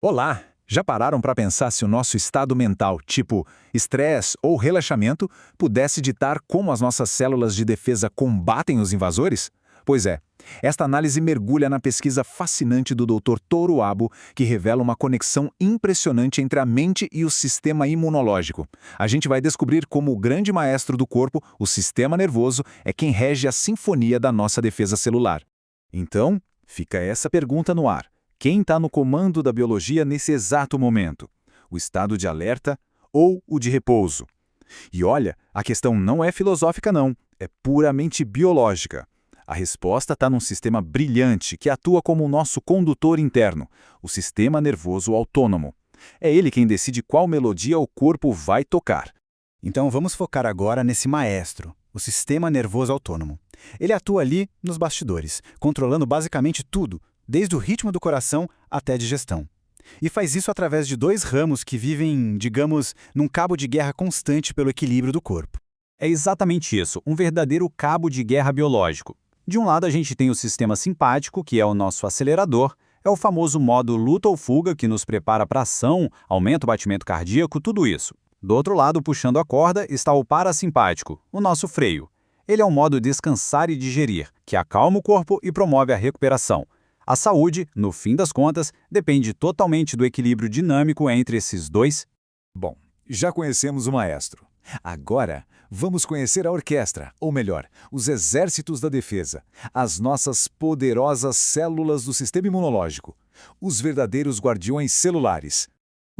Olá! Já pararam para pensar se o nosso estado mental, tipo estresse ou relaxamento, pudesse ditar como as nossas células de defesa combatem os invasores? Pois é, esta análise mergulha na pesquisa fascinante do Dr. Toru Abo, que revela uma conexão impressionante entre a mente e o sistema imunológico. A gente vai descobrir como o grande maestro do corpo, o sistema nervoso, é quem rege a sinfonia da nossa defesa celular. Então, fica essa pergunta no ar. Quem está no comando da biologia nesse exato momento? O estado de alerta ou o de repouso? E olha, a questão não é filosófica não, é puramente biológica. A resposta está num sistema brilhante que atua como o nosso condutor interno, o sistema nervoso autônomo. É ele quem decide qual melodia o corpo vai tocar. Então vamos focar agora nesse maestro, o sistema nervoso autônomo. Ele atua ali nos bastidores, controlando basicamente tudo, desde o ritmo do coração até a digestão. E faz isso através de dois ramos que vivem, digamos, num cabo de guerra constante pelo equilíbrio do corpo. É exatamente isso, um verdadeiro cabo de guerra biológico. De um lado a gente tem o sistema simpático, que é o nosso acelerador, é o famoso modo luta ou fuga que nos prepara para ação, aumenta o batimento cardíaco, tudo isso. Do outro lado, puxando a corda, está o parasimpático, o nosso freio. Ele é o modo descansar e digerir, que acalma o corpo e promove a recuperação. A saúde, no fim das contas, depende totalmente do equilíbrio dinâmico entre esses dois. Bom, já conhecemos o maestro. Agora, vamos conhecer a orquestra, ou melhor, os exércitos da defesa, as nossas poderosas células do sistema imunológico, os verdadeiros guardiões celulares.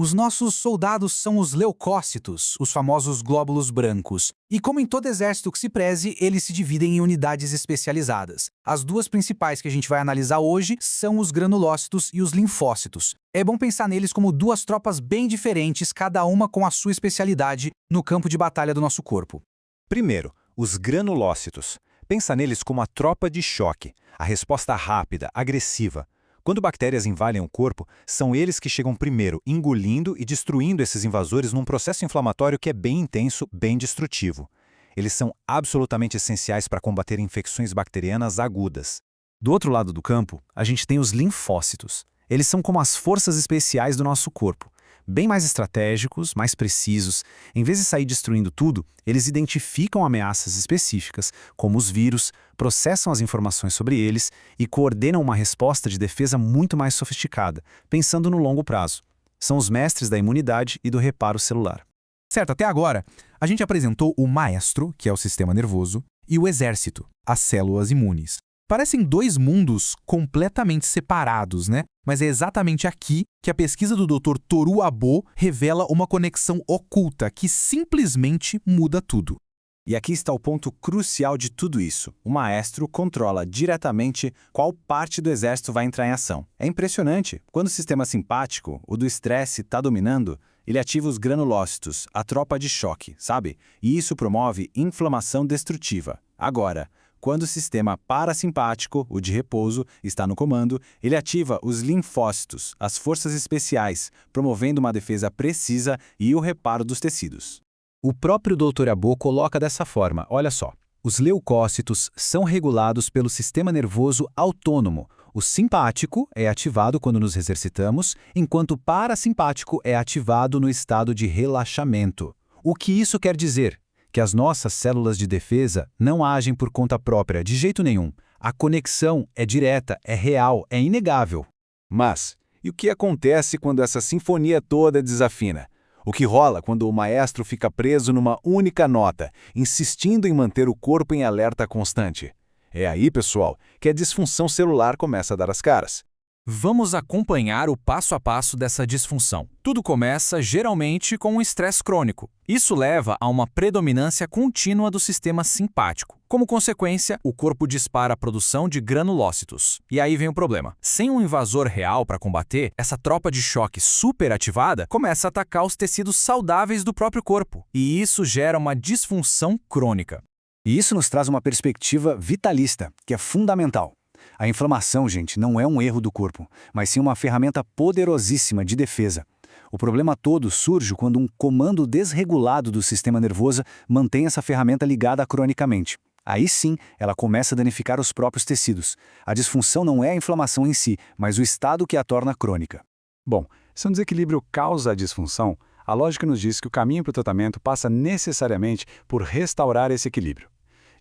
Os nossos soldados são os leucócitos, os famosos glóbulos brancos. E como em todo exército que se preze, eles se dividem em unidades especializadas. As duas principais que a gente vai analisar hoje são os granulócitos e os linfócitos. É bom pensar neles como duas tropas bem diferentes, cada uma com a sua especialidade no campo de batalha do nosso corpo. Primeiro, os granulócitos. Pensa neles como a tropa de choque, a resposta rápida, agressiva. Quando bactérias invadem o corpo, são eles que chegam primeiro, engolindo e destruindo esses invasores num processo inflamatório que é bem intenso, bem destrutivo. Eles são absolutamente essenciais para combater infecções bacterianas agudas. Do outro lado do campo, a gente tem os linfócitos. Eles são como as forças especiais do nosso corpo. Bem mais estratégicos, mais precisos. Em vez de sair destruindo tudo, eles identificam ameaças específicas, como os vírus, processam as informações sobre eles e coordenam uma resposta de defesa muito mais sofisticada, pensando no longo prazo. São os mestres da imunidade e do reparo celular. Certo, até agora, a gente apresentou o maestro, que é o sistema nervoso, e o exército, as células imunes. Parecem dois mundos completamente separados, né? Mas é exatamente aqui que a pesquisa do Dr. Toru Abo revela uma conexão oculta que simplesmente muda tudo. E aqui está o ponto crucial de tudo isso. O maestro controla diretamente qual parte do exército vai entrar em ação. É impressionante. Quando o sistema simpático, o do estresse, está dominando, ele ativa os granulócitos, a tropa de choque, sabe? E isso promove inflamação destrutiva. Agora, quando o sistema parasimpático, o de repouso, está no comando, ele ativa os linfócitos, as forças especiais, promovendo uma defesa precisa e o reparo dos tecidos. O próprio Dr. Abo coloca dessa forma, olha só. Os leucócitos são regulados pelo sistema nervoso autônomo. O simpático é ativado quando nos exercitamos, enquanto o parasimpático é ativado no estado de relaxamento. O que isso quer dizer? Que as nossas células de defesa não agem por conta própria, de jeito nenhum. A conexão é direta, é real, é inegável. Mas, e o que acontece quando essa sinfonia toda desafina? O que rola quando o maestro fica preso numa única nota, insistindo em manter o corpo em alerta constante? É aí, pessoal, que a disfunção celular começa a dar as caras. Vamos acompanhar o passo a passo dessa disfunção. Tudo começa, geralmente, com um estresse crônico. Isso leva a uma predominância contínua do sistema simpático. Como consequência, o corpo dispara a produção de granulócitos. E aí vem o problema. Sem um invasor real para combater, essa tropa de choque superativada começa a atacar os tecidos saudáveis do próprio corpo. E isso gera uma disfunção crônica. E isso nos traz uma perspectiva vitalista, que é fundamental. A inflamação, gente, não é um erro do corpo, mas sim uma ferramenta poderosíssima de defesa. O problema todo surge quando um comando desregulado do sistema nervoso mantém essa ferramenta ligada cronicamente. Aí sim, ela começa a danificar os próprios tecidos. A disfunção não é a inflamação em si, mas o estado que a torna crônica. Bom, Se um desequilíbrio causa a disfunção, a lógica nos diz que o caminho para o tratamento passa necessariamente por restaurar esse equilíbrio.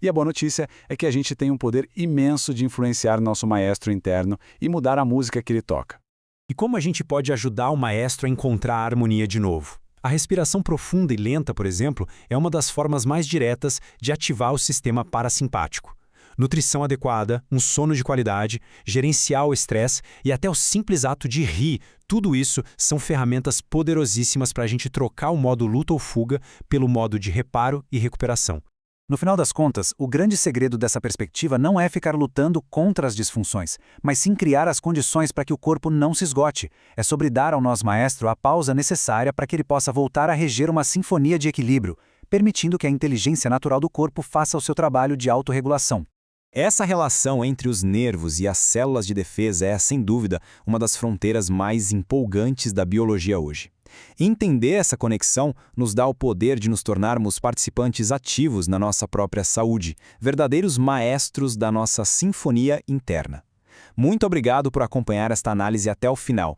E a boa notícia é que a gente tem um poder imenso de influenciar nosso maestro interno e mudar a música que ele toca. E como a gente pode ajudar o maestro a encontrar a harmonia de novo? A respiração profunda e lenta, por exemplo, é uma das formas mais diretas de ativar o sistema parasimpático. Nutrição adequada, um sono de qualidade, gerenciar o estresse e até o simples ato de rir, tudo isso são ferramentas poderosíssimas para a gente trocar o modo luta ou fuga pelo modo de reparo e recuperação. No final das contas, o grande segredo dessa perspectiva não é ficar lutando contra as disfunções, mas sim criar as condições para que o corpo não se esgote. É sobre dar ao nosso maestro a pausa necessária para que ele possa voltar a reger uma sinfonia de equilíbrio, permitindo que a inteligência natural do corpo faça o seu trabalho de autorregulação. Essa relação entre os nervos e as células de defesa é, sem dúvida, uma das fronteiras mais empolgantes da biologia hoje. Entender essa conexão nos dá o poder de nos tornarmos participantes ativos na nossa própria saúde, verdadeiros maestros da nossa sinfonia interna. Muito obrigado por acompanhar esta análise até o final.